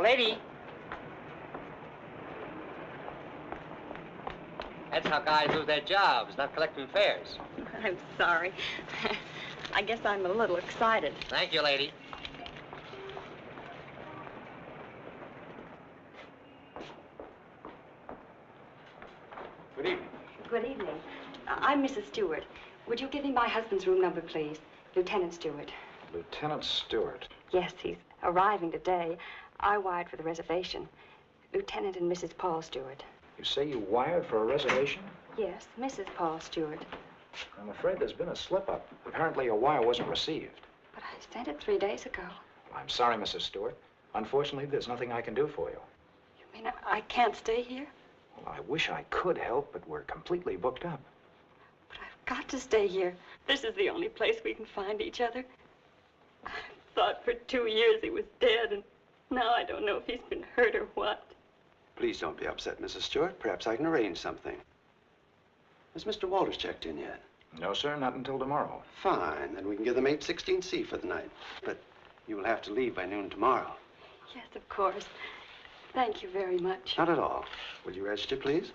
lady. That's how guys lose their jobs, not collecting fares. I'm sorry. I guess I'm a little excited. Thank you, lady. Good evening. Good evening. I'm Mrs. Stewart. Would you give me my husband's room number, please? Lieutenant Stewart. Lieutenant Stewart? Yes, he's arriving today. I wired for the reservation. Lieutenant and Mrs. Paul Stewart. You say you wired for a reservation? Yes, Mrs. Paul Stewart. I'm afraid there's been a slip-up. Apparently your wire wasn't received. But I sent it 3 days ago. I'm sorry, Mrs. Stewart. Unfortunately, there's nothing I can do for you. You mean I can't stay here? Well, I wish I could help, but we're completely booked up. But I've got to stay here. This is the only place we can find each other. I thought for 2 years he was dead, and now I don't know if he's been hurt or what. Please don't be upset, Mrs. Stewart. Perhaps I can arrange something. Has Mr. Walters checked in yet? No, sir, not until tomorrow. Fine. Then we can give them 816C for the night. But you will have to leave by noon tomorrow. Yes, of course. Thank you very much. Not at all. Will you register, please?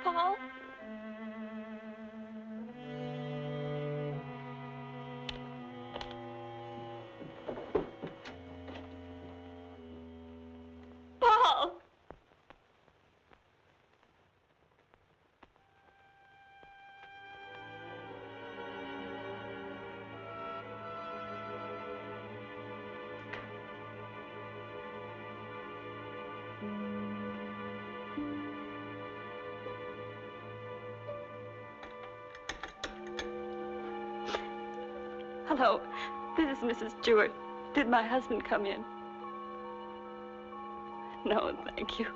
Paul? Paul! Hello, this is Mrs. Stewart. Did my husband come in? No, thank you.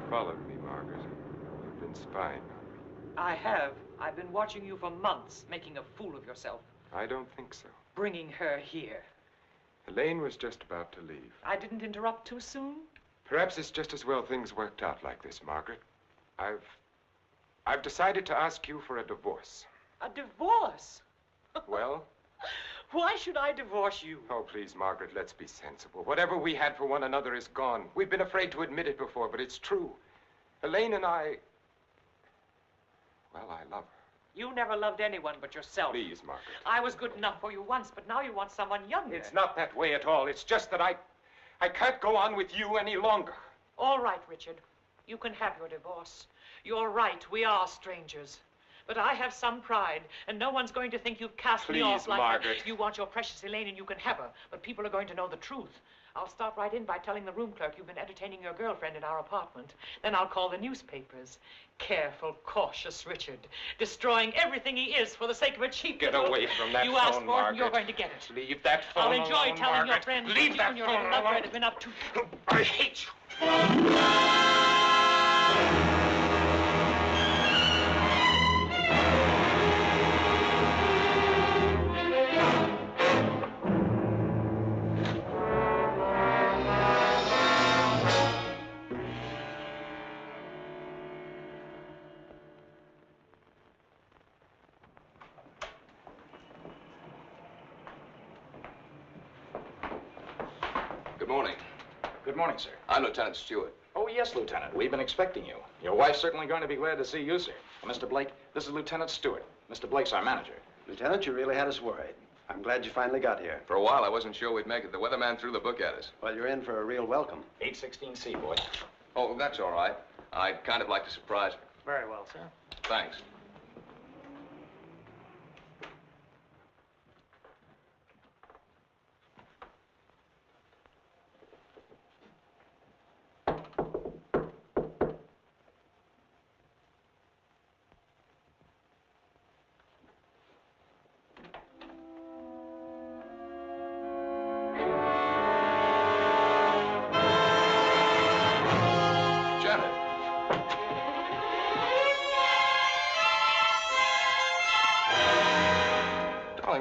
Followed me, Margaret. You've been spying on me. I have. I've been watching you for months, making a fool of yourself. I don't think so. Bringing her here. Elaine was just about to leave. I didn't interrupt too soon? Perhaps it's just as well things worked out like this, Margaret. I've decided to ask you for a divorce. A divorce? Well? Why should I divorce you? Oh, please, Margaret, let's be sensible. Whatever we had for one another is gone. We've been afraid to admit it before, but it's true. Elaine and I... Well, I love her. You never loved anyone but yourself. Please, Margaret. I was good enough for you once, but now you want someone younger. It's not that way at all. It's just that I can't go on with you any longer. All right, Richard. You can have your divorce. You're right, we are strangers. But I have some pride, and no one's going to think you've cast me off Please, like Margaret. that. You want your precious Elaine, and you can have her. But people are going to know the truth. I'll start right in by telling the room clerk you've been entertaining your girlfriend in our apartment. Then I'll call the newspapers. Careful, cautious Richard. Destroying everything he is for the sake of a cheap Get little... away from that You phone, asked for it, and Margaret. you're going to get it. Leave that phone I'll enjoy alone, telling Margaret. your friends Leave what you that and your phone little lover alone. have been up to. I hate you. Good morning. Good morning, sir. I'm Lieutenant Stewart. Oh, yes, Lieutenant. We've been expecting you. Your wife's certainly going to be glad to see you, sir. Mr. Blake, this is Lieutenant Stewart. Mr. Blake's our manager. Lieutenant, you really had us worried. I'm glad you finally got here. For a while, I wasn't sure we'd make it. The weatherman threw the book at us. Well, you're in for a real welcome. 816C, boy. Oh, that's all right. I'd kind of like to surprise her. Very well, sir. Thanks.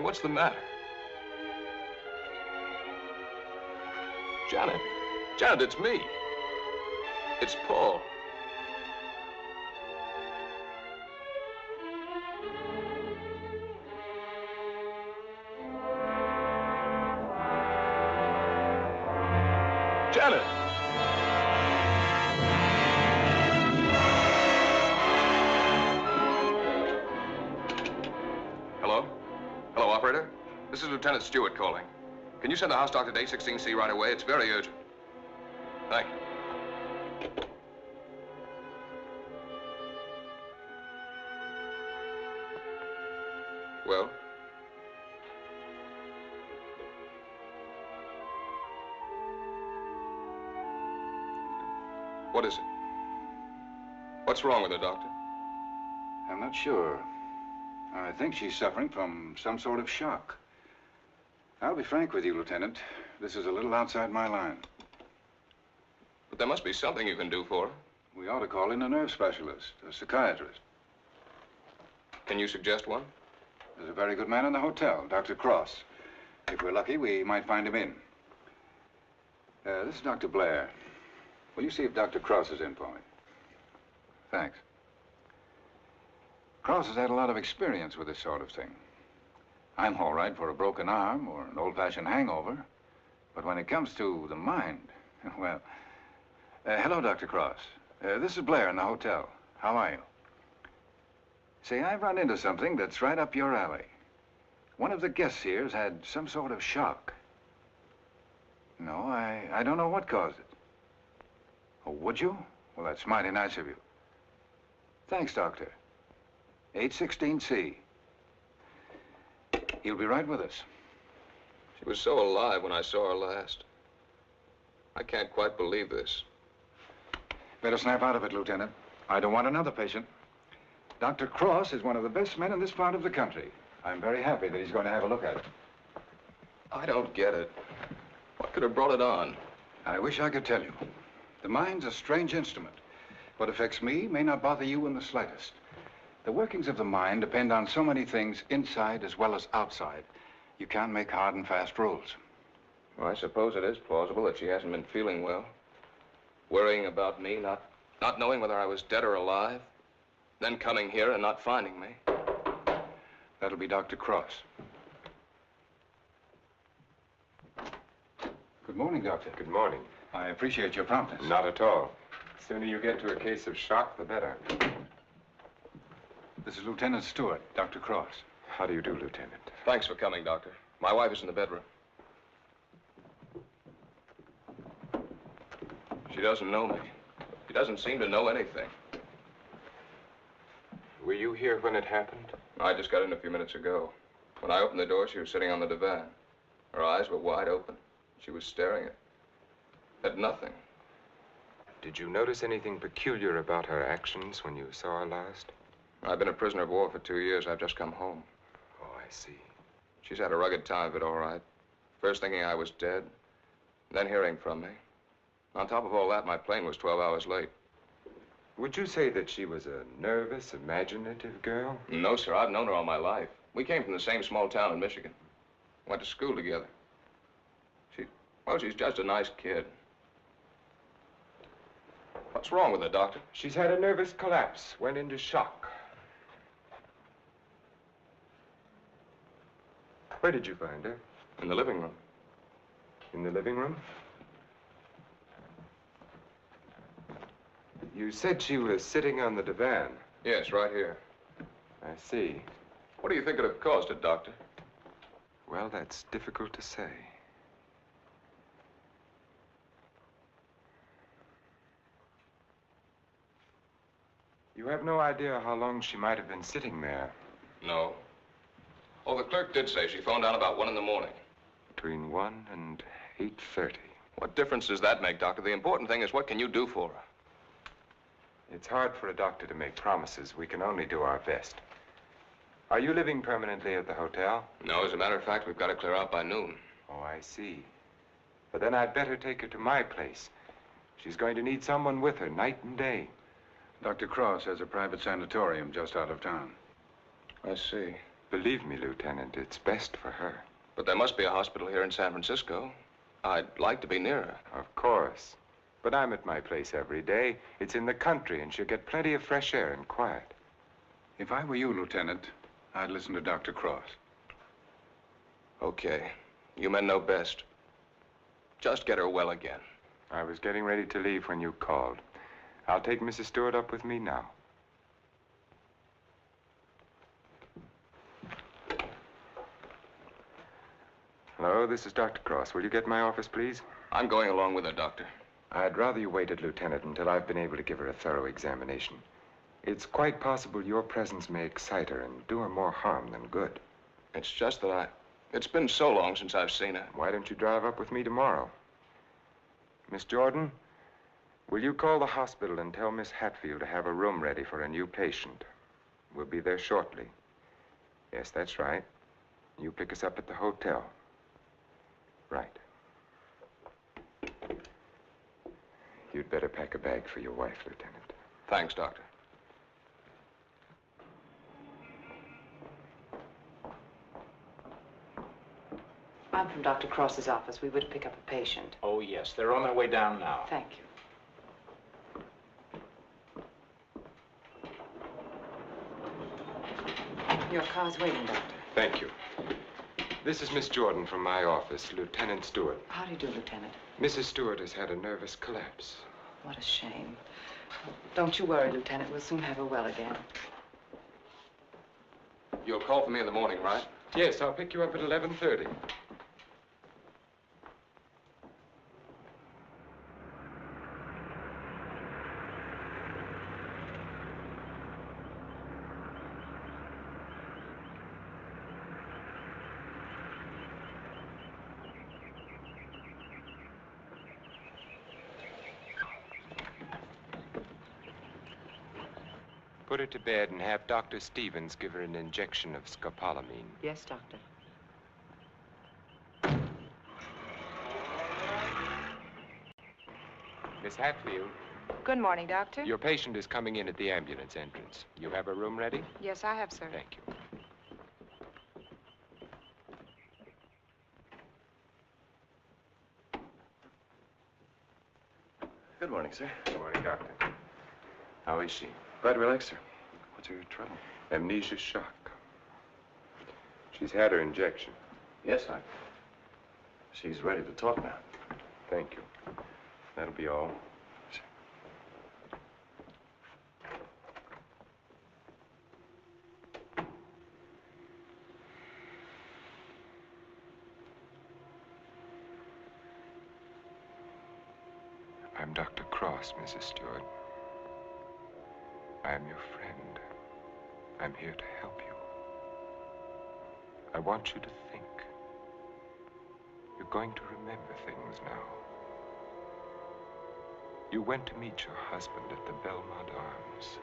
What's the matter? Janet. Janet, it's me. It's Paul. Janet. Hello? Hello, operator. This is Lieutenant Stewart calling. Can you send the house doctor to 816C right away? It's very urgent. Thank you. Well? What is it? What's wrong with her, Doctor? I'm not sure. I think she's suffering from some sort of shock. I'll be frank with you, Lieutenant. This is a little outside my line. But there must be something you can do for her. We ought to call in a nerve specialist, a psychiatrist. Can you suggest one? There's a very good man in the hotel, Dr. Cross. If we're lucky, we might find him in. This is Dr. Blair. Will you see if Dr. Cross is in for me? Thanks. Cross has had a lot of experience with this sort of thing. I'm all right for a broken arm or an old-fashioned hangover. But when it comes to the mind, well... hello, Dr. Cross. This is Blair in the hotel. How are you? Say, I've run into something that's right up your alley. One of the guests here's had some sort of shock. No, I don't know what caused it. Oh, would you? Well, that's mighty nice of you. Thanks, Doctor. 816C. He'll be right with us. She was so alive when I saw her last. I can't quite believe this. Better snap out of it, Lieutenant. I don't want another patient. Dr. Cross is one of the best men in this part of the country. I'm very happy that he's going to have a look at it. I don't get it. What could have brought it on? I wish I could tell you. The mind's a strange instrument. What affects me may not bother you in the slightest. The workings of the mind depend on so many things inside as well as outside. You can't make hard and fast rules. Well, I suppose it is plausible that she hasn't been feeling well. Worrying about me, not knowing whether I was dead or alive. Then coming here and not finding me. That'll be Dr. Cross. Good morning, Doctor. Good morning. I appreciate your promptness. Not at all. The sooner you get to a case of shock, the better. This is Lieutenant Stewart, Dr. Cross. How do you do, Lieutenant? Thanks for coming, Doctor. My wife is in the bedroom. She doesn't know me. She doesn't seem to know anything. Were you here when it happened? I just got in a few minutes ago. When I opened the door, she was sitting on the divan. Her eyes were wide open. She was staring at nothing. Did you notice anything peculiar about her actions when you saw her last? I've been a prisoner of war for 2 years. I've just come home. Oh, I see. She's had a rugged time of it, all right. First thinking I was dead, then hearing from me. On top of all that, my plane was 12 hours late. Would you say that she was a nervous, imaginative girl? No, sir. I've known her all my life. We came from the same small town in Michigan. Went to school together. She's just a nice kid. What's wrong with her, Doctor? She's had a nervous collapse, went into shock. Where did you find her? In the living room. In the living room? You said she was sitting on the divan. Yes, right here. I see. What do you think could have caused it, Doctor? Well, that's difficult to say. You have no idea how long she might have been sitting there. No. Oh, the clerk did say she phoned down about 1 in the morning. Between 1 and 8:30. What difference does that make, Doctor? The important thing is what can you do for her? It's hard for a doctor to make promises. We can only do our best. Are you living permanently at the hotel? No, as a matter of fact, we've got to clear out by noon. Oh, I see. But then I'd better take her to my place. She's going to need someone with her night and day. Dr. Cross has a private sanatorium just out of town. I see. Believe me, Lieutenant, it's best for her. But there must be a hospital here in San Francisco. I'd like to be near her. Of course. But I'm at my place every day. It's in the country, and she'll get plenty of fresh air and quiet. If I were you, Lieutenant, I'd listen to Dr. Cross. Okay. You men know best. Just get her well again. I was getting ready to leave when you called. I'll take Mrs. Stewart up with me now. Hello, this is Dr. Cross. Will you get my office, please? I'm going along with her, Doctor. I'd rather you waited, Lieutenant, until I've been able to give her a thorough examination. It's quite possible your presence may excite her and do her more harm than good. It's just that it's been so long since I've seen her. Why don't you drive up with me tomorrow? Miss Jordan, will you call the hospital and tell Miss Hatfield to have a room ready for a new patient? We'll be there shortly. Yes, that's right. You pick us up at the hotel. Right. You'd better pack a bag for your wife, Lieutenant. Thanks, Doctor. I'm from Dr. Cross's office. We were to pick up a patient. Oh, yes. They're on their way down now. Thank you. Your car's waiting, Doctor. Thank you. This is Miss Jordan from my office, Lieutenant Stewart. How do you do, Lieutenant? Mrs. Stewart has had a nervous collapse. What a shame. Don't you worry, Lieutenant. We'll soon have her well again. You'll call for me in the morning, right? Yes, I'll pick you up at 11:30. Put her to bed and have Dr. Stevens give her an injection of scopolamine. Yes, Doctor. Miss Hatfield, Good morning, Doctor. your patient is coming in at the ambulance entrance. You have a room ready? Yes, I have, sir. Thank you. Good morning, sir. Good morning, Doctor. How is she? Quite relaxed, sir. What's her trouble? Amnesia shock. She's had her injection. Yes, she's ready to talk now. Thank you. That'll be all. I'm Dr. Cross, Mrs. Stewart. I am your friend. I'm here to help you. I want you to think. You're going to remember things now. You went to meet your husband at the Belmont Arms.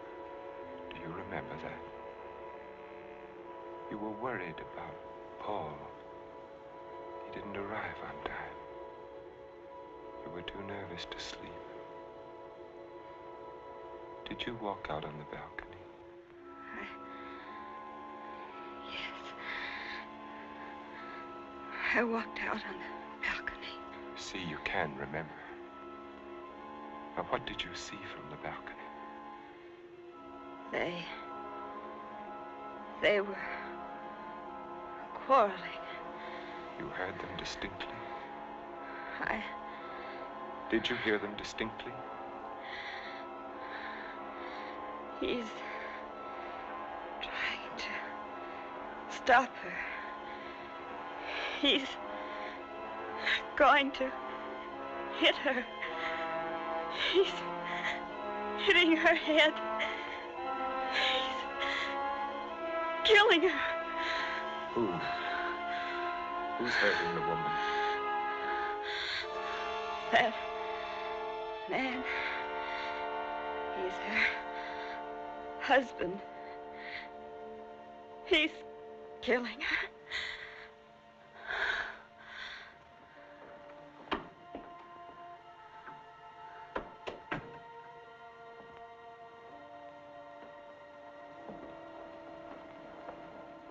Do you remember that? You were worried about Paul. He didn't arrive on time. You were too nervous to sleep. Did you walk out on the balcony? Yes. I walked out on the balcony. See, you can remember. Now, what did you see from the balcony? They were quarreling. You heard them distinctly? I... Did you hear them distinctly? He's trying to stop her. He's going to hit her. He's hitting her head. He's killing her. Who? Who's hurting the woman? That man. He's her husband. He's killing her.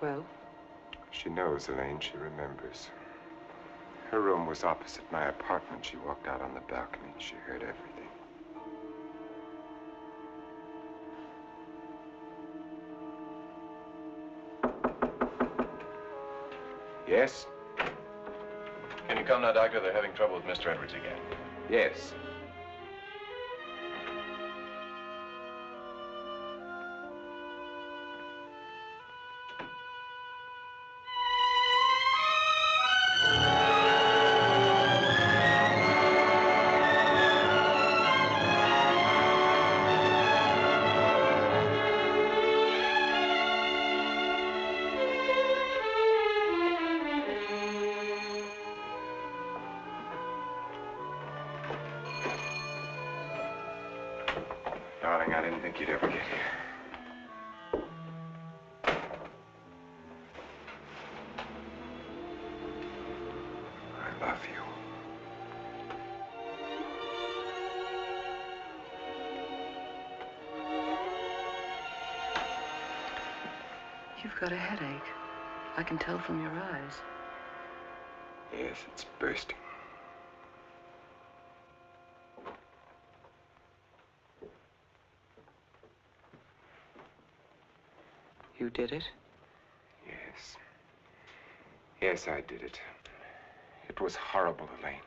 Well? She knows, Elaine. She remembers. Her room was opposite my apartment. She walked out on the balcony. She heard everything. Yes? Can you come now, Doctor? They're having trouble with Mr. Edwards again. Yes. Darling, I didn't think you'd ever get here. I love you. You've got a headache. I can tell from your eyes. Yes, it's bursting. You did it? Yes. Yes, I did it. It was horrible, Elaine.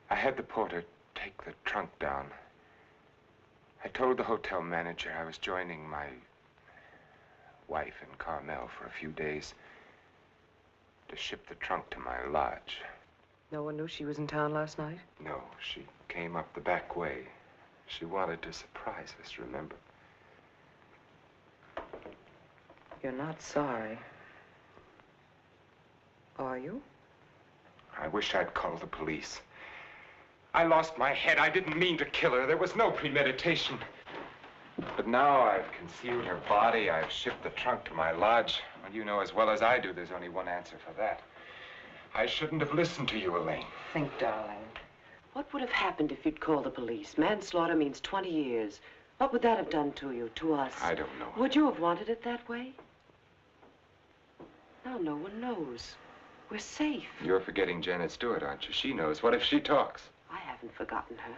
I had the porter take the trunk down. I told the hotel manager I was joining my wife in Carmel for a few days to ship the trunk to my lodge. No one knew she was in town last night? No, she came up the back way. She wanted to surprise us, remember? You're not sorry. Are you? I wish I'd called the police. I lost my head. I didn't mean to kill her. There was no premeditation. But now I've concealed her body. I've shipped the trunk to my lodge. Well, you know as well as I do, there's only one answer for that. I shouldn't have listened to you, Elaine. Think, darling. What would have happened if you'd called the police? Manslaughter means 20 years. What would that have done to you, to us? I don't know. Would you have wanted it that way? Now no one knows. We're safe. You're forgetting Janet Stewart, aren't you? She knows. What if she talks? I haven't forgotten her.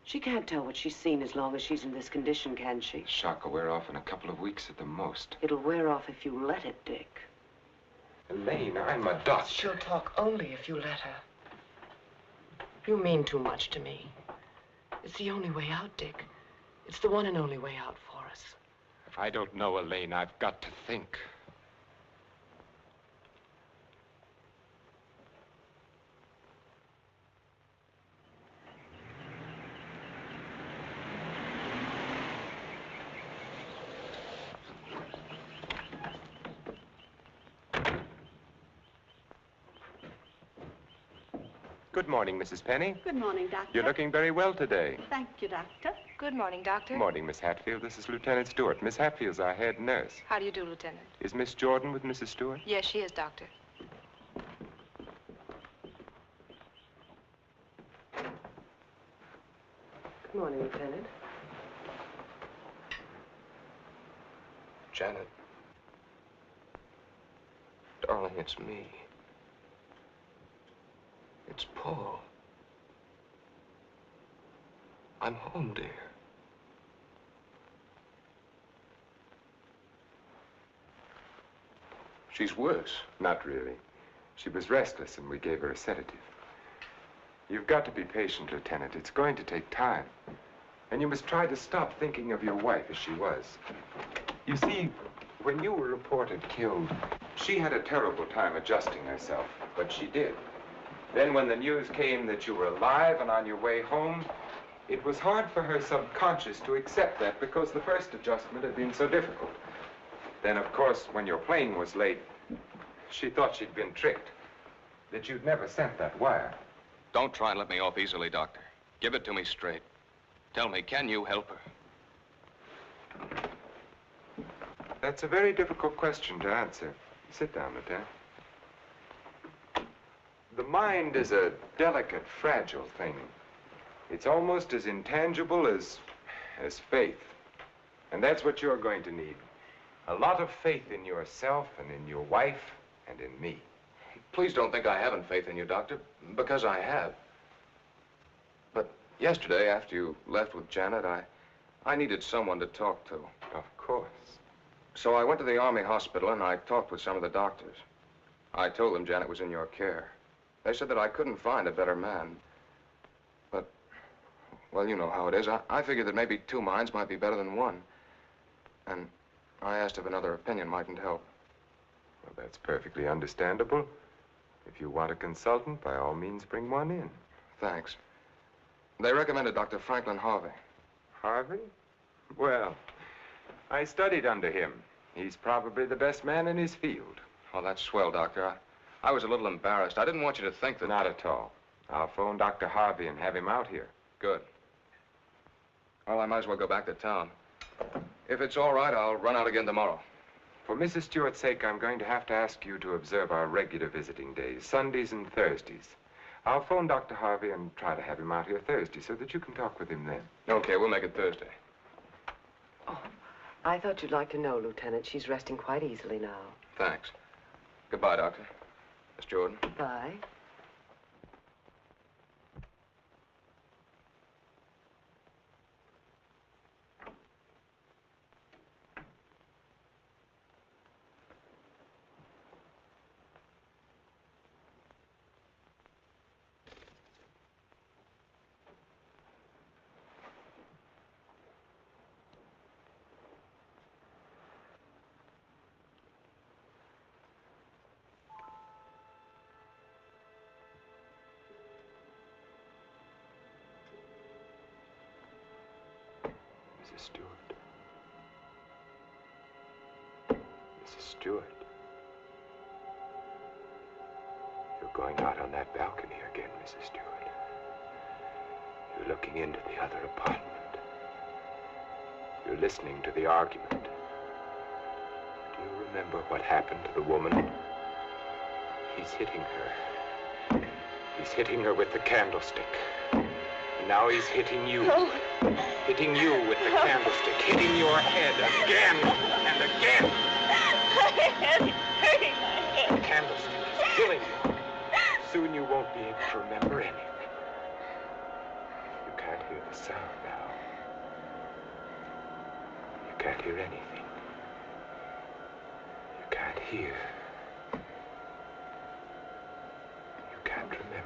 She can't tell what she's seen as long as she's in this condition, can she? The shock will wear off in a couple of weeks at the most. It'll wear off if you let it, Dick. Elaine, I'm a doctor. She'll talk only if you let her. You mean too much to me. It's the only way out, Dick. It's the one and only way out for us. I don't know, Elaine. I've got to think. Good morning, Mrs. Penny. Good morning, Doctor. You're looking very well today. Thank you, Doctor. Good morning, Doctor. Good morning, Miss Hatfield. This is Lieutenant Stewart. Miss Hatfield's our head nurse. How do you do, Lieutenant? Is Miss Jordan with Mrs. Stewart? Yes, she is, Doctor. Good morning, Lieutenant. Janet. Darling, it's me. It's Paul. I'm home, dear. She's worse. Not really. She was restless, and we gave her a sedative. You've got to be patient, Lieutenant. It's going to take time. And you must try to stop thinking of your wife as she was. You see, when you were reported killed, she had a terrible time adjusting herself, but she did. Then when the news came that you were alive and on your way home, it was hard for her subconscious to accept that because the first adjustment had been so difficult. Then, of course, when your plane was late, she thought she'd been tricked, that you'd never sent that wire. Don't try and let me off easily, Doctor. Give it to me straight. Tell me, can you help her? That's a very difficult question to answer. Sit down, Lieutenant. The mind is a delicate, fragile thing. It's almost as intangible as faith. And that's what you're going to need. A lot of faith in yourself and in your wife and in me. Please don't think I haven't faith in you, Doctor, because I have. But yesterday, after you left with Janet, I needed someone to talk to. Of course. So I went to the Army hospital and I talked with some of the doctors. I told them Janet was in your care. They said that I couldn't find a better man. But, well, you know how it is. I figured that maybe two minds might be better than one. And I asked if another opinion mightn't help. Well, that's perfectly understandable. If you want a consultant, by all means, bring one in. Thanks. They recommended Dr. Franklin Harvey. Harvey? Well, I studied under him. He's probably the best man in his field. Oh, that's swell, Doctor. I was a little embarrassed. I didn't want you to think that... Not at all. I'll phone Dr. Harvey and have him out here. Good. Well, I might as well go back to town. If it's all right, I'll run out again tomorrow. For Mrs. Stewart's sake, I'm going to have to ask you to observe our regular visiting days, Sundays and Thursdays. I'll phone Dr. Harvey and try to have him out here Thursday so that you can talk with him then. Okay, we'll make it Thursday. Oh, I thought you'd like to know, Lieutenant. She's resting quite easily now. Thanks. Goodbye, Doctor. Miss Jordan. Bye. Mrs. Stewart. Mrs. Stewart. You're going out on that balcony again, Mrs. Stewart. You're looking into the other apartment. You're listening to the argument. Do you remember what happened to the woman? He's hitting her. He's hitting her with the candlestick. And now he's hitting you. No. Hitting you with the candlestick. Hitting your head again and again. My head is hurting my head. The candlestick is killing you. Soon you won't be able to remember anything. You can't hear the sound now. You can't hear anything. You can't hear. You can't remember.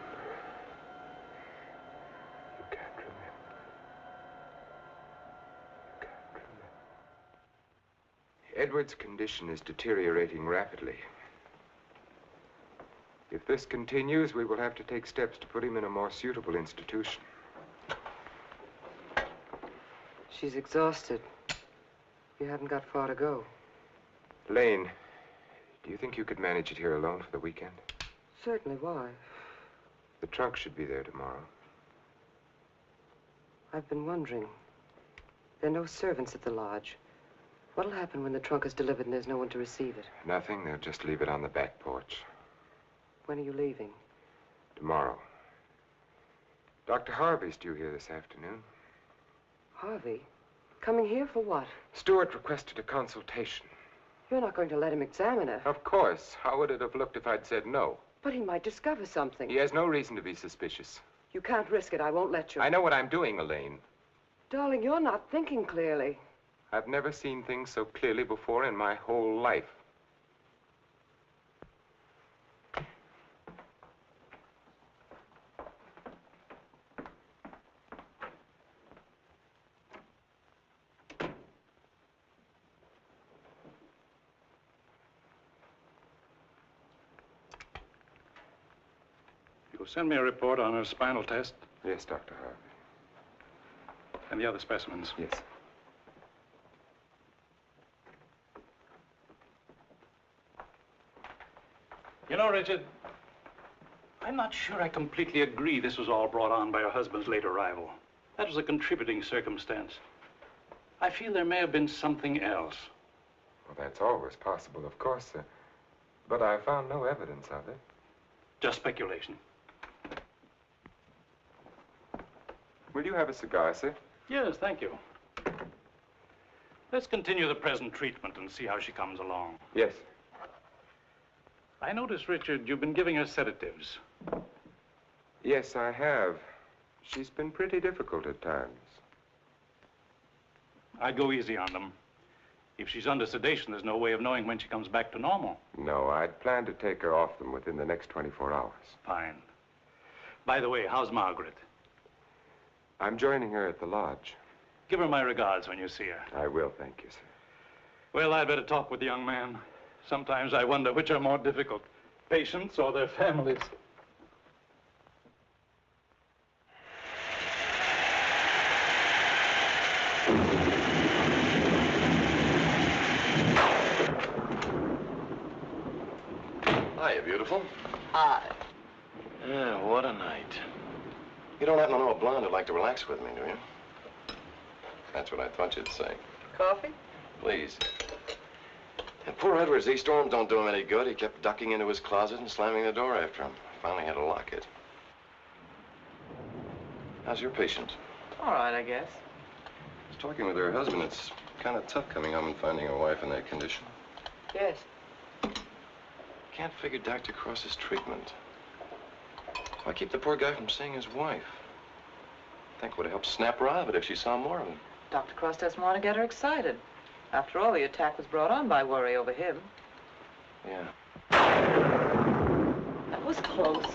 Edward's condition is deteriorating rapidly. If this continues, we will have to take steps to put him in a more suitable institution. She's exhausted. You haven't got far to go. Lane, do you think you could manage it here alone for the weekend? Certainly. Why? The trunk should be there tomorrow. I've been wondering. There are no servants at the lodge. What'll happen when the trunk is delivered and there's no one to receive it? Nothing. They'll just leave it on the back porch. When are you leaving? Tomorrow. Dr. Harvey's due here this afternoon. Harvey? Coming here for what? Stewart requested a consultation. You're not going to let him examine her. Of course. How would it have looked if I'd said no? But he might discover something. He has no reason to be suspicious. You can't risk it. I won't let you. I know what I'm doing, Elaine. Darling, you're not thinking clearly. I've never seen things so clearly before in my whole life. You'll send me a report on her spinal test? Yes, Dr. Harvey. And the other specimens? Yes. You know, Richard, I'm not sure I completely agree this was all brought on by her husband's late arrival. That was a contributing circumstance. I feel there may have been something else. Well, that's always possible, of course, sir. But I found no evidence of it. Just speculation. Will you have a cigar, sir? Yes, thank you. Let's continue the present treatment and see how she comes along. Yes. I notice, Richard, you've been giving her sedatives. Yes, I have. She's been pretty difficult at times. I'd go easy on them. If she's under sedation, there's no way of knowing when she comes back to normal. No, I'd planned to take her off them within the next 24 hours. Fine. By the way, how's Margaret? I'm joining her at the lodge. Give her my regards when you see her. I will, thank you, sir. Well, I'd better talk with the young man. Sometimes I wonder which are more difficult, patients or their families. Hiya, beautiful. Hi. Yeah, what a night. You don't happen to know a blonde who'd like to relax with me, do you? That's what I thought you'd say. Coffee? Please. And poor Edwards, these storms don't do him any good. He kept ducking into his closet and slamming the door after him. Finally had to lock it. How's your patient? All right, I guess. I was talking with her husband. It's kind of tough coming home and finding a wife in that condition. Yes. Can't figure Dr. Cross's treatment. Why keep the poor guy from seeing his wife? I think it would have helped snap her out of it if she saw more of him. Dr. Cross doesn't want to get her excited. After all, the attack was brought on by worry over him. Yeah. That was close.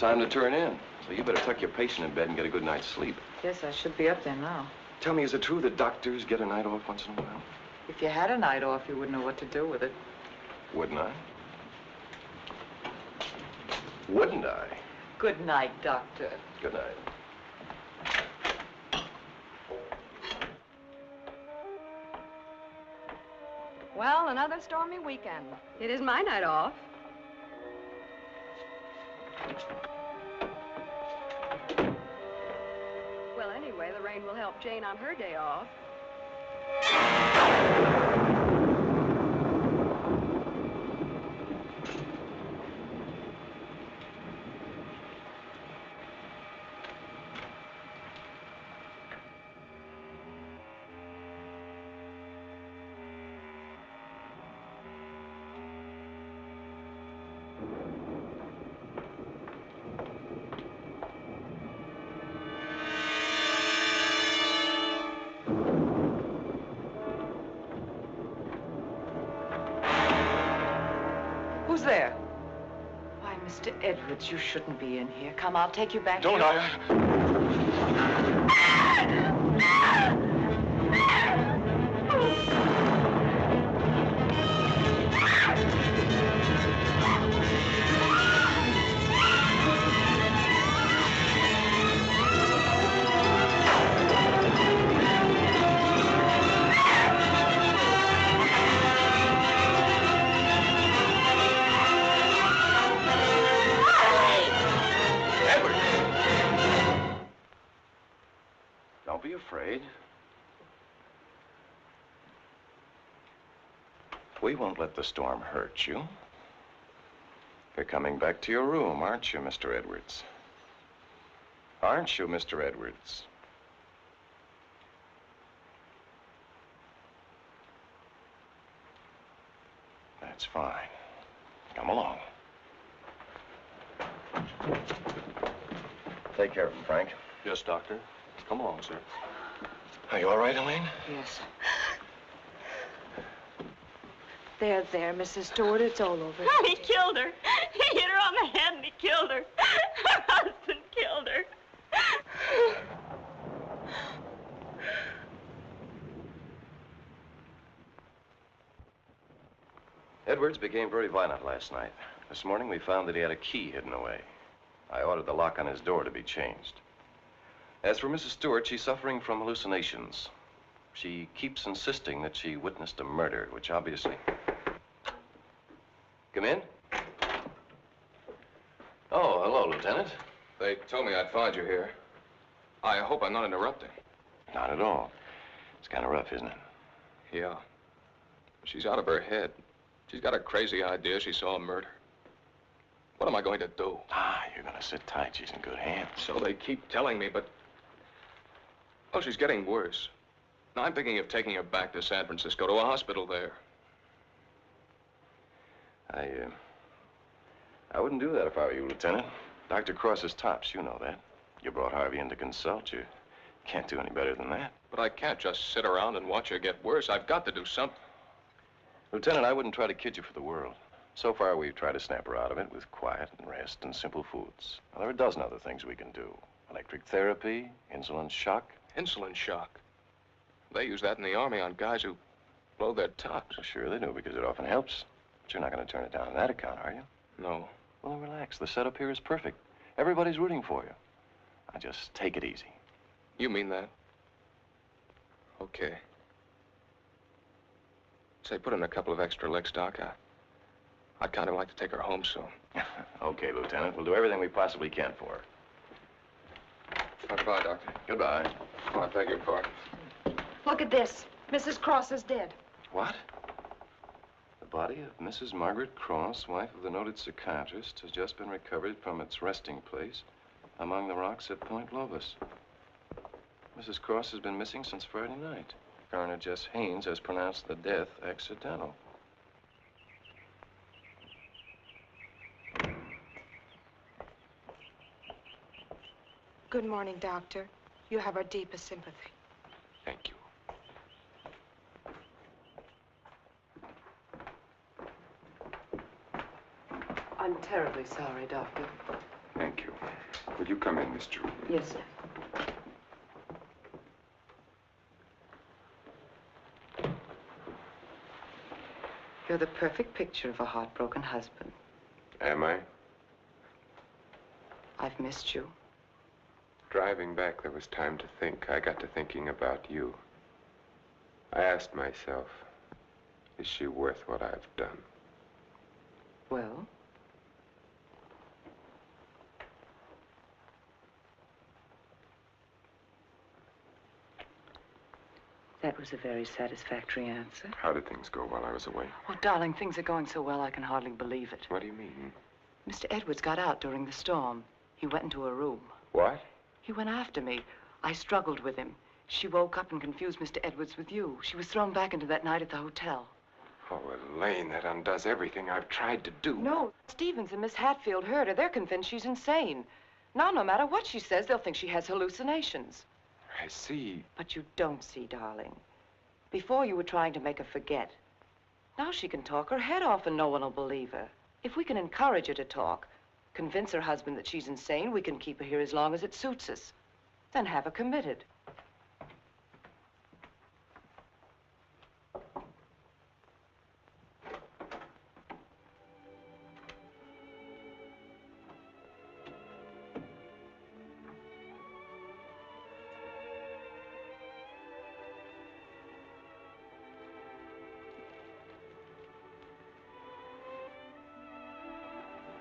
time to turn in. So you better tuck your patient in bed and get a good night's sleep. Yes, I should be up there now. Tell me, is it true that doctors get a night off once in a while? If you had a night off, you wouldn't know what to do with it. Wouldn't I? Wouldn't I? Good night, Doctor. Good night. Well, another stormy weekend. It is my night off. Well, anyway, the rain will help Jane on her day off. Who's there? Why, Mr. Edwards, you shouldn't be in here. Come, I'll take you back. Don't I? Don't be afraid. We won't let the storm hurt you. You're coming back to your room, aren't you, Mr. Edwards? Aren't you, Mr. Edwards? That's fine. Come along. Take care of him, Frank. Yes, Doctor. Come along, sir. Are you all right, Elaine? Yes. There, Mrs. Stewart, it's all over. Oh, he killed her. He hit her on the head and he killed her. Her husband killed her. Edwards became very violent last night. This morning we found that he had a key hidden away. I ordered the lock on his door to be changed. As for Mrs. Stewart, she's suffering from hallucinations. She keeps insisting that she witnessed a murder, which obviously... Come in. Oh, hello, Lieutenant. They told me I'd find you here. I hope I'm not interrupting. Not at all. It's kind of rough, isn't it? Yeah. She's out of her head. She's got a crazy idea she saw a murder. What am I going to do? Ah, you're going to sit tight. She's in good hands. So they keep telling me, but... Oh, she's getting worse. Now, I'm thinking of taking her back to San Francisco, to a hospital there. I wouldn't do that if I were you, Lieutenant. Dr. Cross is tops, you know that. You brought Harvey in to consult. You can't do any better than that. But I can't just sit around and watch her get worse. I've got to do something. Lieutenant, I wouldn't try to kid you for the world. So far, we've tried to snap her out of it with quiet and rest and simple foods. Now, there are a dozen other things we can do. Electric therapy, insulin shock. Insulin shock? They use that in the Army on guys who blow their tops. Well, sure they do, because it often helps. But you're not going to turn it down on that account, are you? No. Well, then relax. The setup here is perfect. Everybody's rooting for you. Now, just take it easy. You mean that? Okay. Say, put in a couple of extra licks, Doc. I'd kind of like to take her home soon. Okay, Lieutenant. We'll do everything we possibly can for her. Goodbye, Doctor. Goodbye. Oh, I beg your pardon. Look at this. Mrs. Cross is dead. What? The body of Mrs. Margaret Cross, wife of the noted psychiatrist, has just been recovered from its resting place among the rocks at Point Lobos. Mrs. Cross has been missing since Friday night. Coroner Jess Haynes has pronounced the death accidental. Good morning, Doctor. You have our deepest sympathy. Thank you. I'm terribly sorry, Doctor. Thank you. Will you come in, Miss Drew? Yes, sir. You're the perfect picture of a heartbroken husband. Am I? I've missed you. Driving back, there was time to think. I got to thinking about you. I asked myself, is she worth what I've done? Well? That was a very satisfactory answer. How did things go while I was away? Oh, darling, things are going so well I can hardly believe it. What do you mean? Mr. Edwards got out during the storm. He went into a room. What? He went after me. I struggled with him. She woke up and confused Mr. Edwards with you. She was thrown back into that night at the hotel. Oh, Elaine, that undoes everything I've tried to do. No, Stevens and Miss Hatfield heard her. They're convinced she's insane. Now, no matter what she says, they'll think she has hallucinations. I see. But you don't see, darling. Before you were trying to make her forget. Now she can talk her head off and no one will believe her. If we can encourage her to talk, convince her husband that she's insane, we can keep her here as long as it suits us. Then have her committed.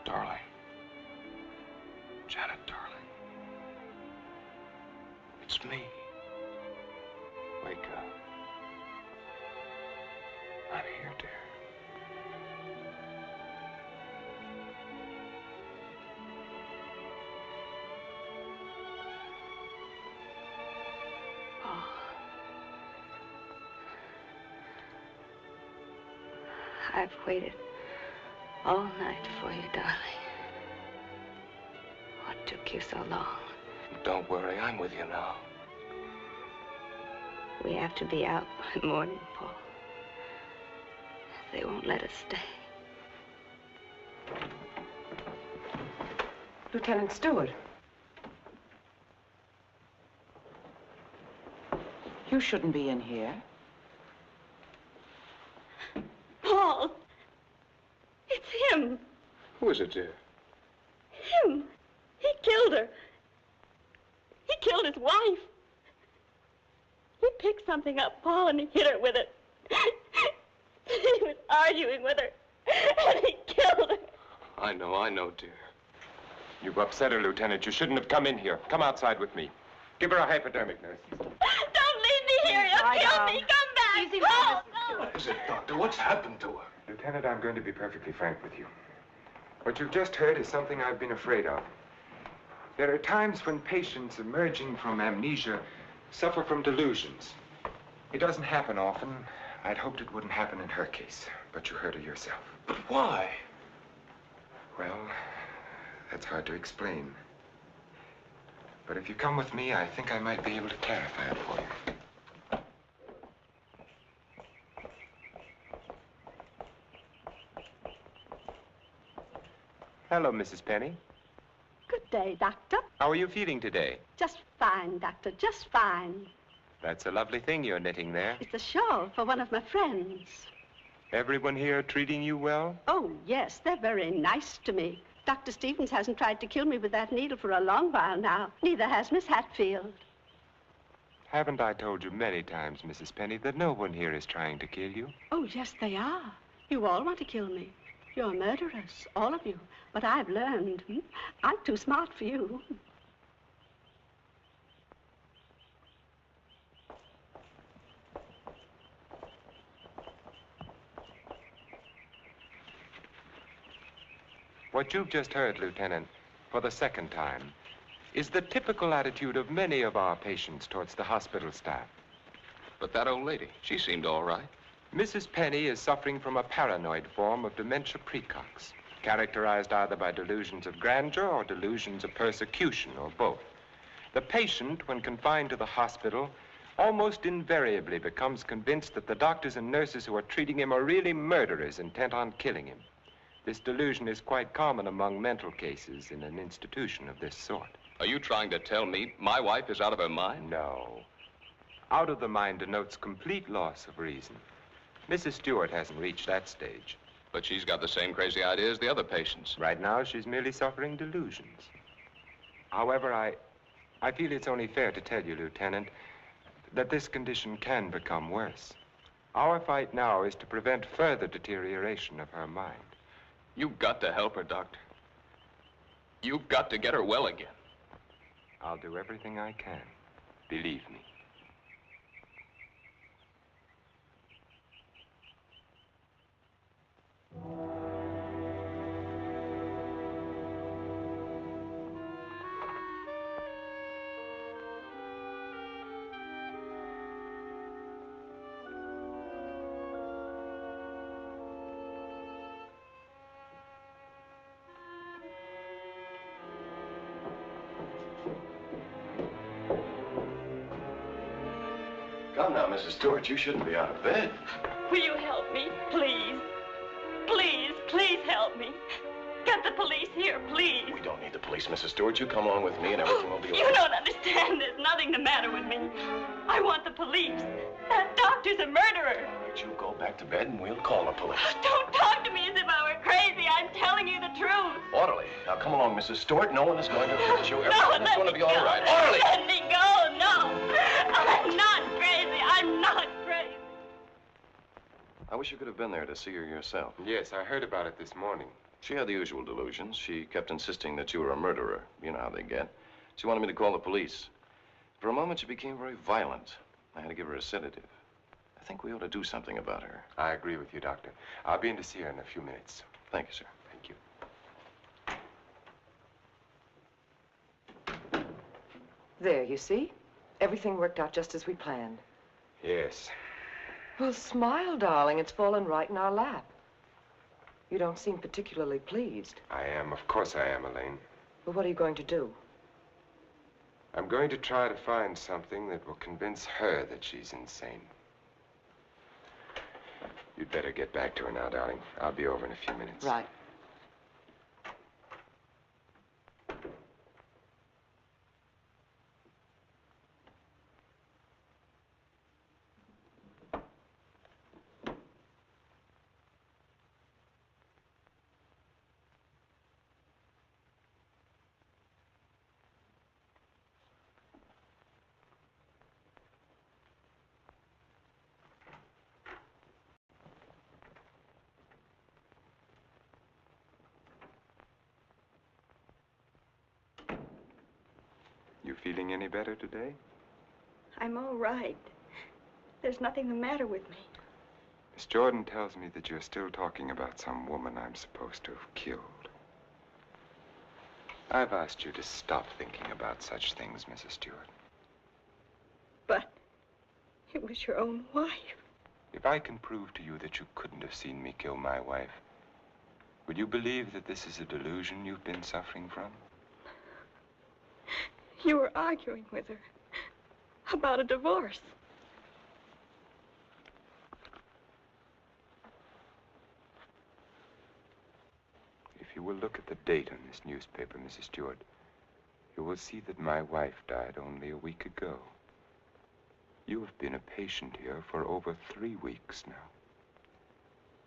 Darling. Janet, darling. It's me. Wake up. I'm here, dear. Oh. I've waited all night for you, darling. What took you so long? Don't worry, I'm with you now. We have to be out by morning, Paul. They won't let us stay. Lieutenant Stewart. You shouldn't be in here. Paul! It's him! Who is it, dear? Him! He killed her. He killed his wife. He picked something up, Paul, and he hit her with it. He was arguing with her, and he killed her. I know, dear. You've upset her, Lieutenant. You shouldn't have come in here. Come outside with me. Give her a hypodermic, nurse. Don't leave me here. You'll kill me. Come back. Easy, Paul, no. What is it, Doctor? What's happened to her? Lieutenant, I'm going to be perfectly frank with you. What you've just heard is something I've been afraid of. There are times when patients emerging from amnesia suffer from delusions. It doesn't happen often. I'd hoped it wouldn't happen in her case, but you heard her yourself. But why? Well, that's hard to explain. But if you come with me, I think I might be able to clarify it for you. Hello, Mrs. Penny. Good day, Doctor. How are you feeling today? Just fine, Doctor, just fine. That's a lovely thing you're knitting there. It's a shawl for one of my friends. Everyone here treating you well? Oh, yes, they're very nice to me. Dr. Stevens hasn't tried to kill me with that needle for a long while now. Neither has Miss Hatfield. Haven't I told you many times, Mrs. Penny, that no one here is trying to kill you? Oh, yes, they are. You all want to kill me. You're murderers, all of you. But I've learned. I'm too smart for you. What you've just heard, Lieutenant, for the second time, is the typical attitude of many of our patients towards the hospital staff. But that old lady, she seemed all right. Mrs. Penny is suffering from a paranoid form of dementia precox, characterized either by delusions of grandeur or delusions of persecution, or both. The patient, when confined to the hospital, almost invariably becomes convinced that the doctors and nurses who are treating him are really murderers intent on killing him. This delusion is quite common among mental cases in an institution of this sort. Are you trying to tell me my wife is out of her mind? No. Out of the mind denotes complete loss of reason. Mrs. Stewart hasn't reached that stage. But she's got the same crazy idea as the other patients. Right now, she's merely suffering delusions. However, I feel it's only fair to tell you, Lieutenant, that this condition can become worse. Our fight now is to prevent further deterioration of her mind. You've got to help her, Doctor. You've got to get her well again. I'll do everything I can. Believe me. Come now, Mrs. Stewart, you shouldn't be out of bed. Will you help me, please? Please, please help me. Get the police here, please. We don't need the police, Mrs. Stewart. You come along with me and everything will be all You right. don't understand. There's nothing the matter with me. I want the police. That doctor's a murderer. Right, you go back to bed and we'll call the police. Don't talk to me as if I were crazy. I'm telling you the truth. Orderly. Now come along, Mrs. Stewart. No one is going to hurt you. No, Everything's let going to me be all go. right. Orderly! Let me go. No. I'm not crazy. I'm not crazy. I wish you could have been there to see her yourself. Yes, I heard about it this morning. She had the usual delusions. She kept insisting that you were a murderer. You know how they get. She wanted me to call the police. For a moment, she became very violent. I had to give her a sedative. I think we ought to do something about her. I agree with you, Doctor. I'll be in to see her in a few minutes. Thank you, sir. Thank you. There, you see? Everything worked out just as we planned. Yes. Well, smile, darling. It's fallen right in our lap. You don't seem particularly pleased. I am. Of course I am, Elaine. But what are you going to do? I'm going to try to find something that will convince her that she's insane. You'd better get back to her now, darling. I'll be over in a few minutes. Right. You feeling any better today? I'm all right. There's nothing the matter with me. Miss Jordan tells me that you're still talking about some woman I'm supposed to have killed. I've asked you to stop thinking about such things, Mrs. Stewart. But it was your own wife. If I can prove to you that you couldn't have seen me kill my wife, would you believe that this is a delusion you've been suffering from? You were arguing with her about a divorce. If you will look at the date on this newspaper, Mrs. Stewart, you will see that my wife died only a week ago. You have been a patient here for over 3 weeks now.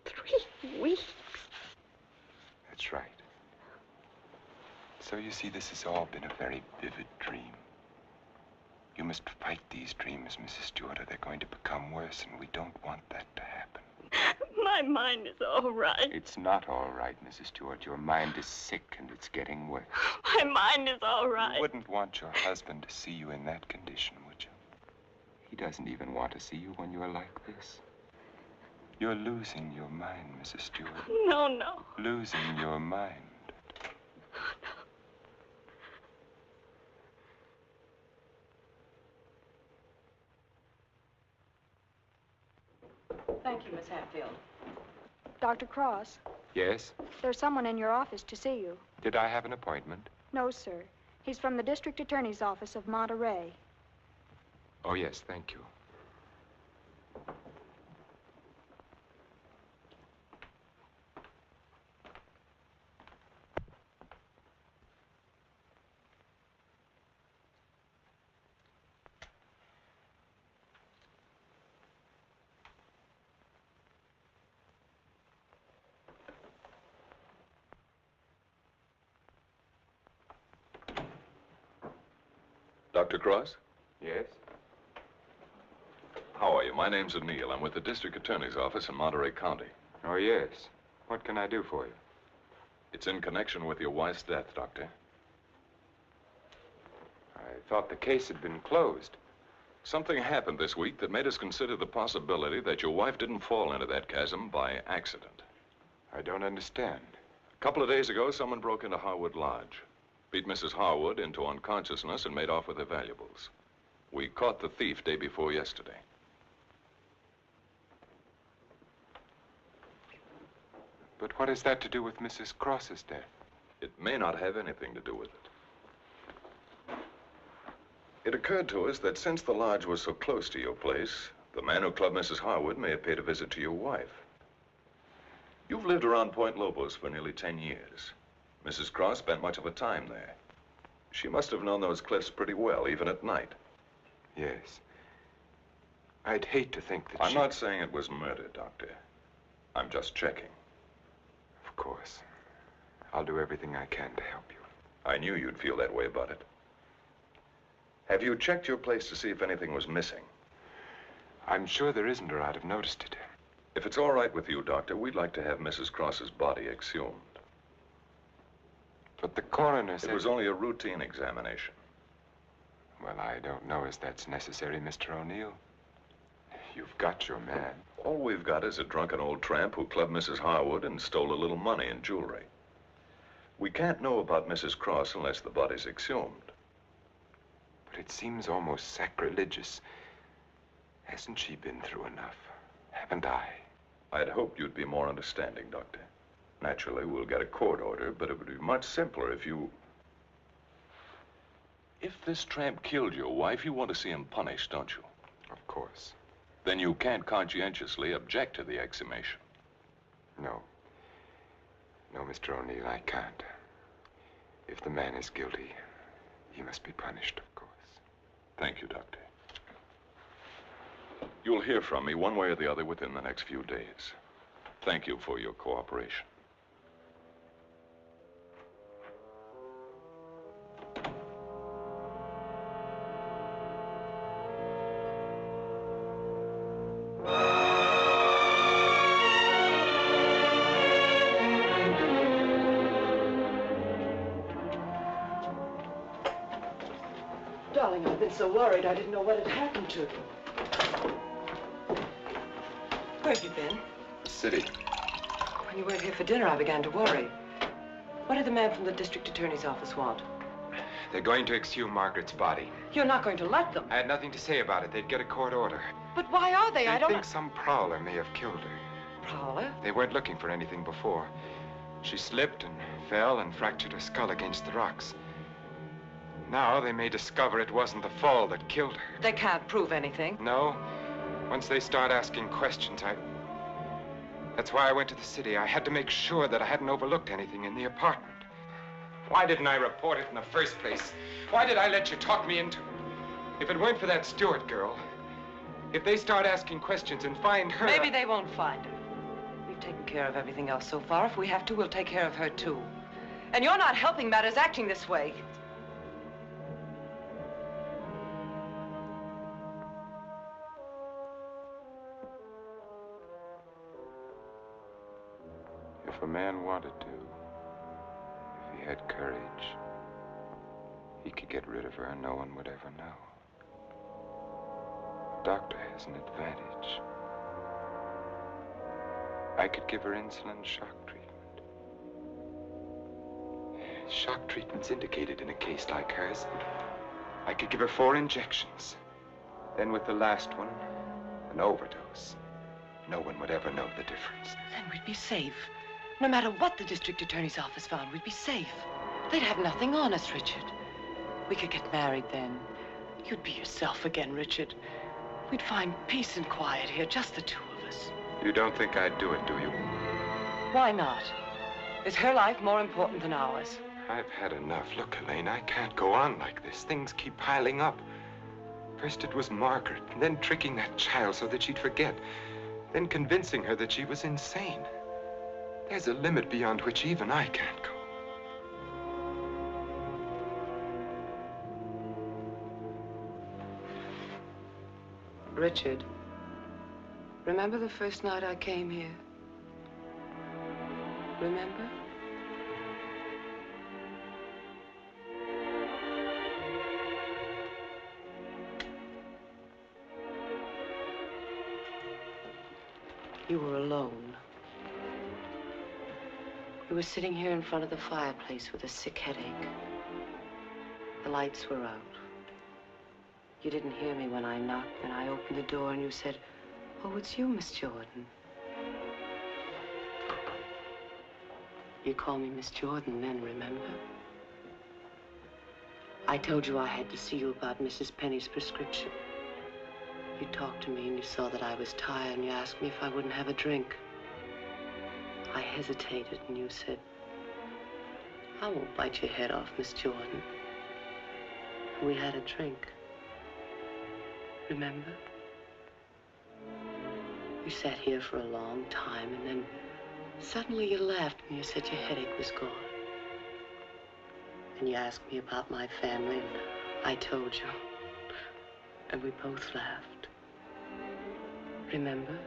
3 weeks? That's right. So you see, this has all been a very vivid dream. You must fight these dreams, Mrs. Stewart, or they're going to become worse, and we don't want that to happen. My mind is all right. It's not all right, Mrs. Stewart. Your mind is sick, and it's getting worse. My mind is all right. You wouldn't want your husband to see you in that condition, would you? He doesn't even want to see you when you're like this. You're losing your mind, Mrs. Stewart. No, no. Losing your mind. Thank you, Miss Hatfield. Dr. Cross, Yes? there's someone in your office to see you. Did I have an appointment? No, sir. He's from the District Attorney's Office of Monterey. Oh, yes, thank you. Dr. Cross? Yes? How are you? My name's O'Neill. I'm with the District Attorney's Office in Monterey County. Oh, yes. What can I do for you? It's in connection with your wife's death, Doctor. I thought the case had been closed. Something happened this week that made us consider the possibility that your wife didn't fall into that chasm by accident. I don't understand. A couple of days ago, someone broke into Harwood Lodge, beat Mrs. Harwood into unconsciousness, and made off with her valuables. We caught the thief day before yesterday. But what has that to do with Mrs. Cross's death? It may not have anything to do with it. It occurred to us that since the lodge was so close to your place, the man who clubbed Mrs. Harwood may have paid a visit to your wife. You've lived around Point Lobos for nearly 10 years. Mrs. Cross spent much of her time there. She must have known those cliffs pretty well, even at night. Yes. I'd hate to think that I'm not saying it was murder, Doctor. I'm just checking. Of course. I'll do everything I can to help you. I knew you'd feel that way about it. Have you checked your place to see if anything was missing? I'm sure there isn't, or I'd have noticed it. If it's all right with you, Doctor, we'd like to have Mrs. Cross's body exhumed. But the coroner said... It was only a routine examination. Well, I don't know as that's necessary, Mr. O'Neill. You've got your man. All we've got is a drunken old tramp who clubbed Mrs. Harwood and stole a little money and jewelry. We can't know about Mrs. Cross unless the body's exhumed. But it seems almost sacrilegious. Hasn't she been through enough? Haven't I? I'd hoped you'd be more understanding, Doctor. Naturally, we'll get a court order, but it would be much simpler if you... If this tramp killed your wife, you want to see him punished, don't you? Of course. Then you can't conscientiously object to the exhumation. No. No, Mr. O'Neill, I can't. If the man is guilty, he must be punished, of course. Thank you, Doctor. You'll hear from me one way or the other within the next few days. Thank you for your cooperation. Darling, I've been so worried I didn't know what had happened to you. Where have you been? City. When you weren't here for dinner, I began to worry. What did the man from the district attorney's office want? They're going to exhume Margaret's body. You're not going to let them. I had nothing to say about it. They'd get a court order. But why are they? I don't think some prowler may have killed her. Prowler? They weren't looking for anything before. She slipped and fell and fractured her skull against the rocks. Now they may discover it wasn't the fall that killed her. They can't prove anything. No. Once they start asking questions, That's why I went to the city. I had to make sure that I hadn't overlooked anything in the apartment. Why didn't I report it in the first place? Why did I let you talk me into it? If it weren't for that Stewart girl, if they start asking questions and find her... Maybe they won't find her. We've taken care of everything else so far. If we have to, we'll take care of her, too. And you're not helping matters acting this way. If a man wanted to, if he had courage, he could get rid of her and no one would ever know. The doctor has an advantage. I could give her insulin shock treatment. Shock treatment's indicated in a case like hers. I could give her 4 injections. Then with the last one, an overdose. No one would ever know the difference. Then we'd be safe. No matter what the district attorney's office found, we'd be safe. They'd have nothing on us, Richard. We could get married then. You'd be yourself again, Richard. We'd find peace and quiet here, just the 2 of us. You don't think I'd do it, do you? Why not? Is her life more important than ours? I've had enough. Look, Elaine, I can't go on like this. Things keep piling up. First it was Margaret, and then tricking that child so that she'd forget. Then convincing her that she was insane. There's a limit beyond which even I can't go. Richard. Remember the first night I came here? Remember? You were alone. We were sitting here in front of the fireplace with a sick headache. The lights were out. You didn't hear me when I knocked, and I opened the door and you said, "Oh, it's you, Miss Jordan." You called me Miss Jordan then, remember? I told you I had to see you about Mrs. Penny's prescription. You talked to me and you saw that I was tired and you asked me if I wouldn't have a drink. I hesitated and you said, "I won't bite your head off, Miss Jordan." And we had a drink. Remember? You sat here for a long time and then suddenly you laughed and you said your headache was gone. And you asked me about my family and I told you. And we both laughed. Remember?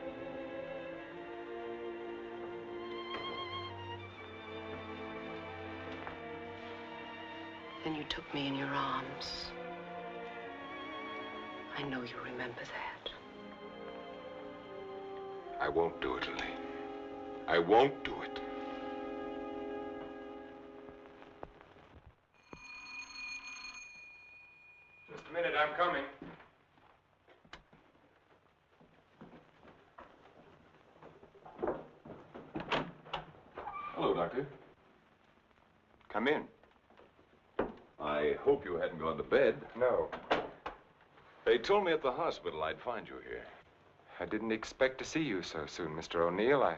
Then you took me in your arms. I know you remember that. I won't do it, Lily. I won't do it. Just a minute, I'm coming. Hello, Doctor. Come in. I hope you hadn't gone to bed. No. They told me at the hospital I'd find you here. I didn't expect to see you so soon, Mr. O'Neill. I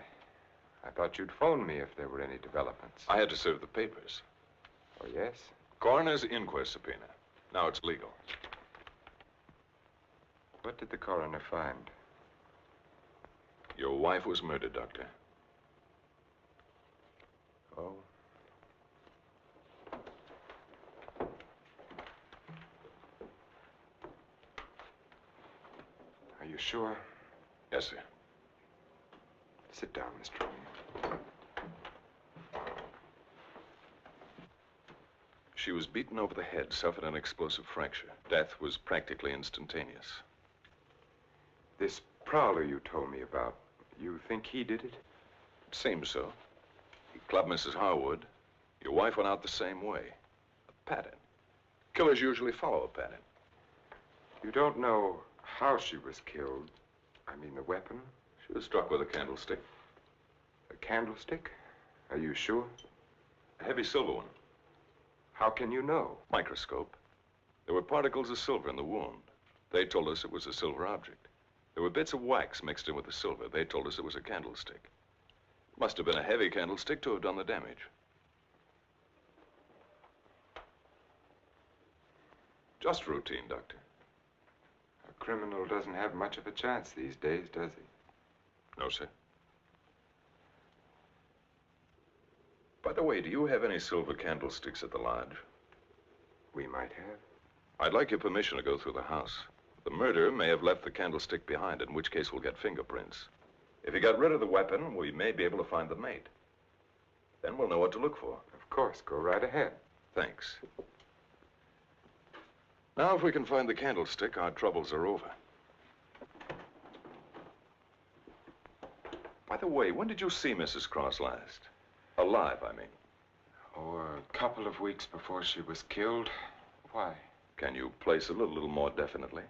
thought you'd phone me if there were any developments. I had to serve the papers. Oh, yes? Coroner's inquest subpoena. Now it's legal. What did the coroner find? Your wife was murdered, Doctor. Oh? Are you sure? Yes, sir. Sit down, Mr. O'Neill. She was beaten over the head, suffered an explosive fracture. Death was practically instantaneous. This prowler you told me about, you think he did it? It seems so. He clubbed Mrs. Harwood. Your wife went out the same way. A pattern. Killers usually follow a pattern. You don't know how she was killed? I mean, the weapon? She was struck with a candlestick. A candlestick? Are you sure? A heavy silver one. How can you know? Microscope. There were particles of silver in the wound. They told us it was a silver object. There were bits of wax mixed in with the silver. They told us it was a candlestick. It must have been a heavy candlestick to have done the damage. Just routine, Doctor. A criminal doesn't have much of a chance these days, does he? No, sir. By the way, do you have any silver candlesticks at the lodge? We might have. I'd like your permission to go through the house. The murderer may have left the candlestick behind, in which case we'll get fingerprints. If he got rid of the weapon, we may be able to find the mate. Then we'll know what to look for. Of course, go right ahead. Thanks. Now, if we can find the candlestick, our troubles are over. By the way, when did you see Mrs. Cross last? Alive, I mean. Oh, a couple of weeks before she was killed. Why? Can you place it a little more definitely?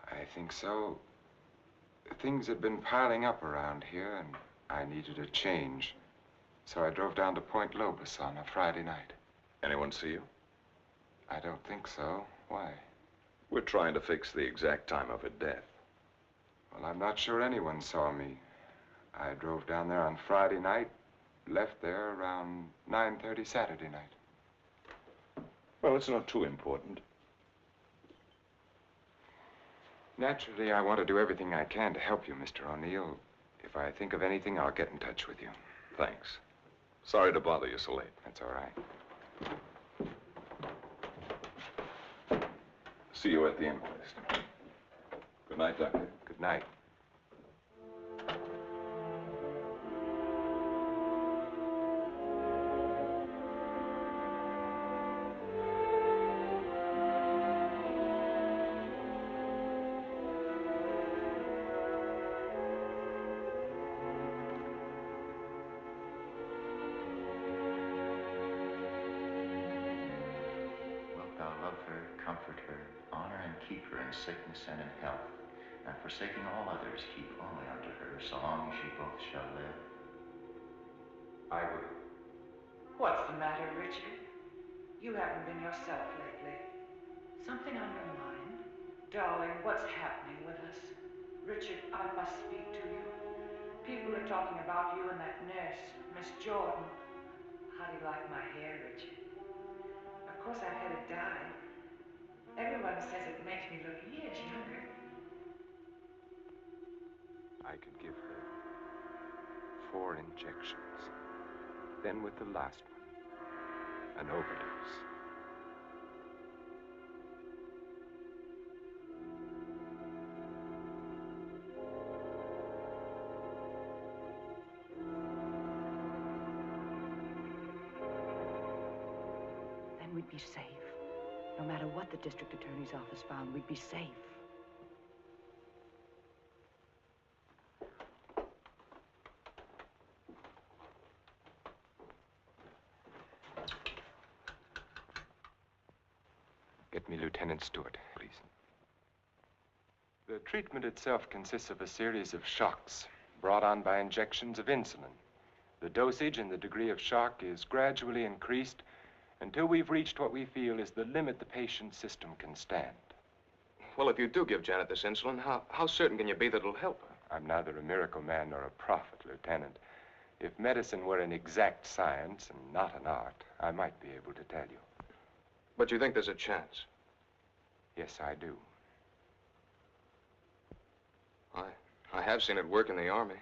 I think so. Things had been piling up around here, and I needed a change. So I drove down to Point Lobos on a Friday night. Anyone see you? I don't think so. Why? We're trying to fix the exact time of her death. Well, I'm not sure anyone saw me. I drove down there on Friday night, left there around 9:30 Saturday night. Well, it's not too important. Naturally, I want to do everything I can to help you, Mr. O'Neill. If I think of anything, I'll get in touch with you. Thanks. Sorry to bother you so late. That's all right. See you at the inquest. Good night, Doctor. Good night. Thou love her, comfort her, honor and keep her in sickness and in health, and forsaking all others, keep only unto her, so long as ye both shall live. I will. What's the matter, Richard? You haven't been yourself lately. Something on your mind? Darling, what's happening with us? Richard, I must speak to you. People are talking about you and that nurse, Miss Jordan. How do you like my hair, Richard? Of course, I've had it dyed. Everyone says it makes me look years younger. I could give her 4 injections. Then with the last one, an overdose. Then we'd be safe. No matter what the district attorney's office found, we'd be safe. Get me Lieutenant Stewart, please. The treatment itself consists of a series of shocks brought on by injections of insulin. The dosage and the degree of shock is gradually increased until we've reached what we feel is the limit the patient's system can stand. Well, if you do give Janet this insulin, how certain can you be that it'll help her? I'm neither a miracle man nor a prophet, Lieutenant. If medicine were an exact science and not an art, I might be able to tell you. But you think there's a chance? Yes, I do. I have seen it work in the Army.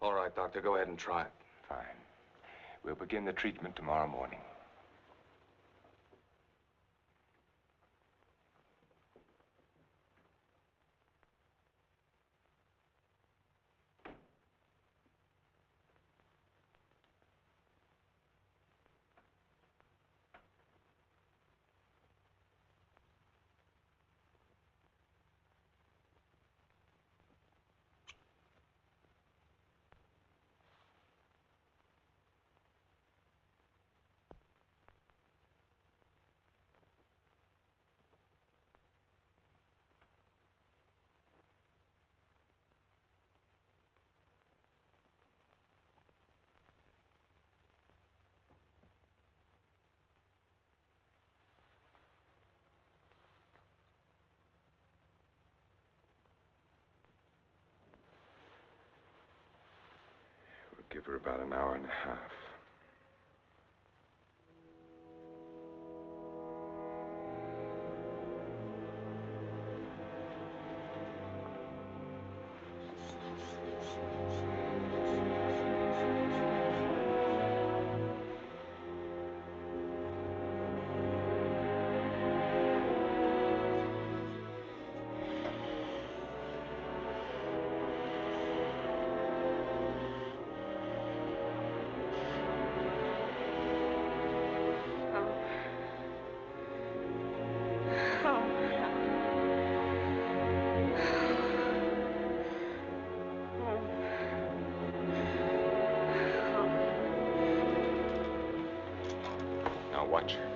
All right, Doctor, go ahead and try it. Fine. We'll begin the treatment tomorrow morning. Give her about an hour and a half. Watch her.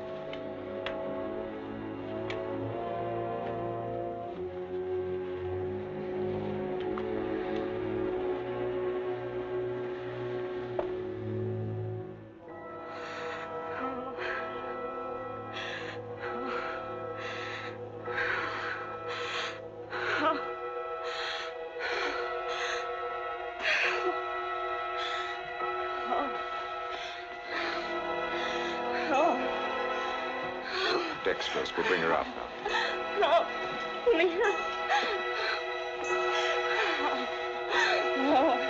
Dextrose, we'll bring her out now. No, please. No.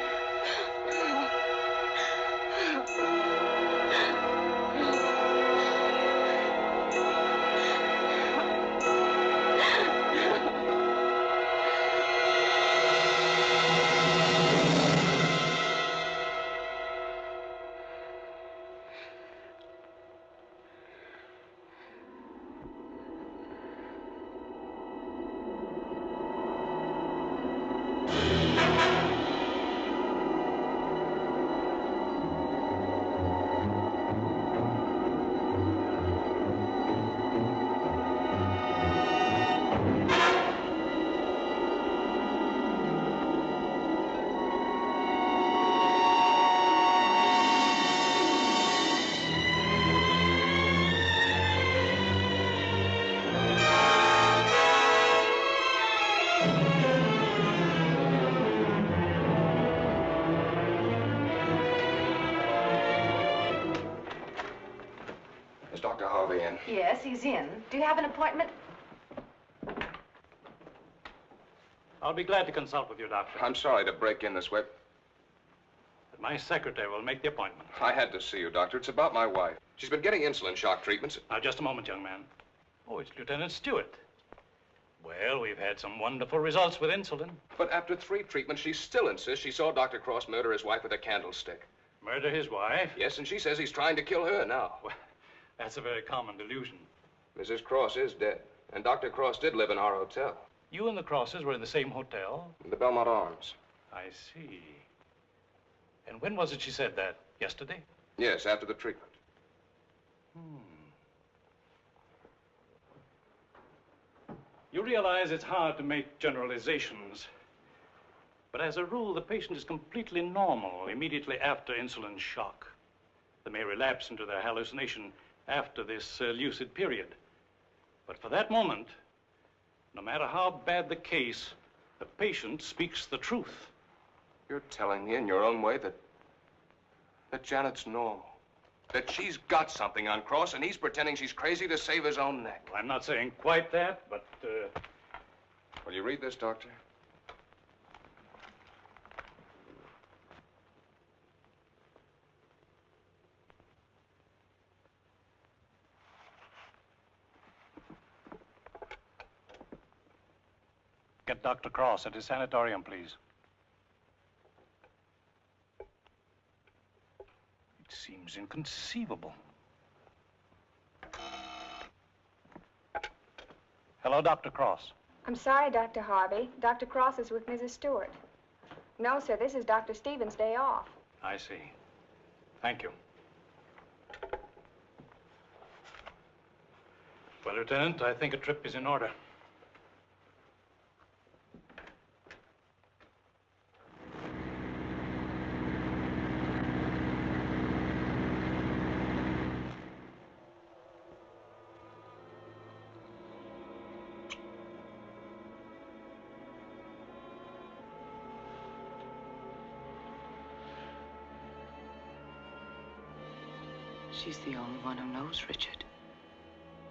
Yes, he's in. Do you have an appointment? I'll be glad to consult with you, Doctor. I'm sorry to break in this way. But my secretary will make the appointment. I had to see you, Doctor. It's about my wife. She's been getting insulin shock treatments. Now, just a moment, young man. Oh, it's Lieutenant Stewart. Well, we've had some wonderful results with insulin. But after 3 treatments, she still insists she saw Dr. Cross murder his wife with a candlestick. Murder his wife? Yes, and she says he's trying to kill her now. Well, that's a very common delusion. Mrs. Cross is dead, and Dr. Cross did live in our hotel. You and the Crosses were in the same hotel? The Belmont Arms. I see. And when was it she said that? Yesterday? Yes, after the treatment. You realize it's hard to make generalizations. But as a rule, the patient is completely normal immediately after insulin shock. They may relapse into their hallucination after this lucid period. But for that moment, no matter how bad the case, the patient speaks the truth. You're telling me in your own way that Janet's normal. That she's got something on Cross, and he's pretending she's crazy to save his own neck. Well, I'm not saying quite that, but, Will you read this, Doctor? Get Dr. Cross at his sanatorium, please. It seems inconceivable. Hello, Dr. Cross. I'm sorry, Dr. Harvey. Dr. Cross is with Mrs. Stewart. No, sir, this is Dr. Stevens' day off. I see. Thank you. Well, Lieutenant, I think a trip is in order. She's the only one who knows Richard.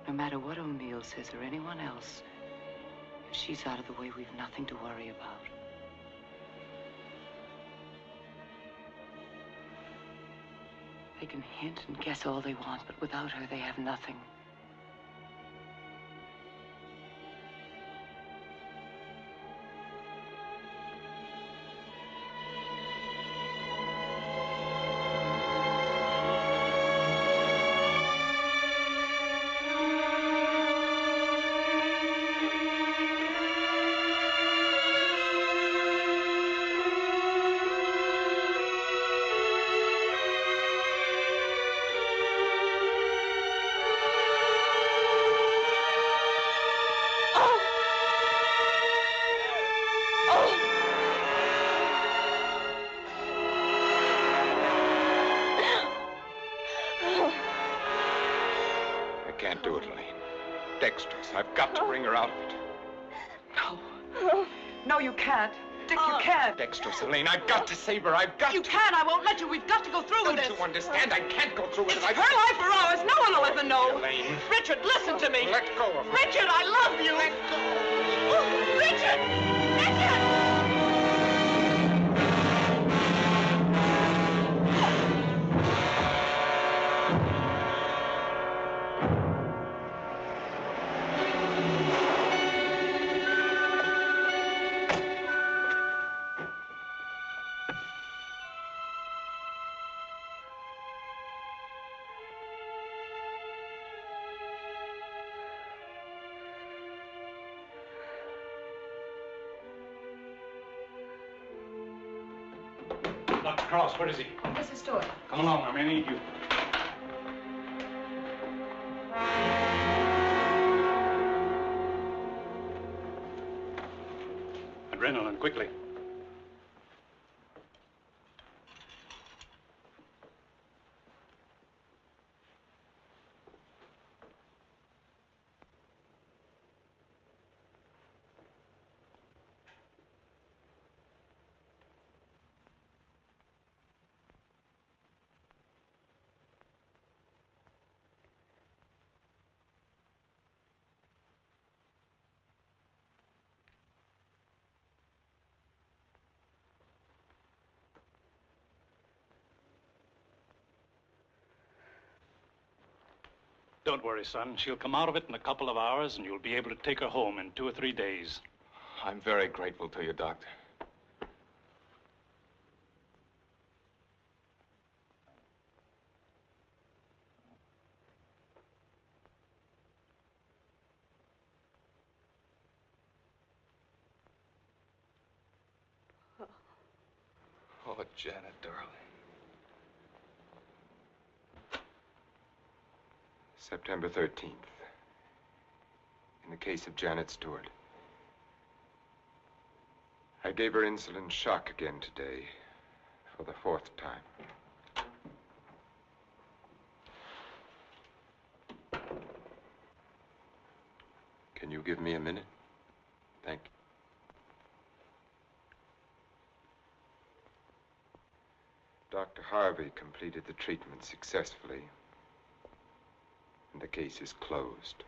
No matter what O'Neill says or anyone else, if she's out of the way, we've nothing to worry about. They can hint and guess all they want, but without her, they have nothing. I've got to bring her out of it. No. No, you can't. Dick, you can't. Dextrose, Elaine, I've got to save her. I've got to. You can't. I won't let you. We've got to go through with this. Don't you understand? I can't go through with it. Her life or ours. No one will ever know. Elaine. Richard, listen to me. Let go of her. Richard, I love you. Let go. Oh, Richard! Richard! Dr. Cross, where is he? Mrs. Stewart. Come along, I may need you. Adrenaline, quickly. Don't worry, son. She'll come out of it in a couple of hours, and you'll be able to take her home in 2 or 3 days. I'm very grateful to you, Doctor. Oh, Janet, darling. September 13th. In the case of Janet Stewart. I gave her insulin shock again today, for the 4th time. Can you give me a minute? Thank you. Dr. Harvey completed the treatment successfully, and the case is closed.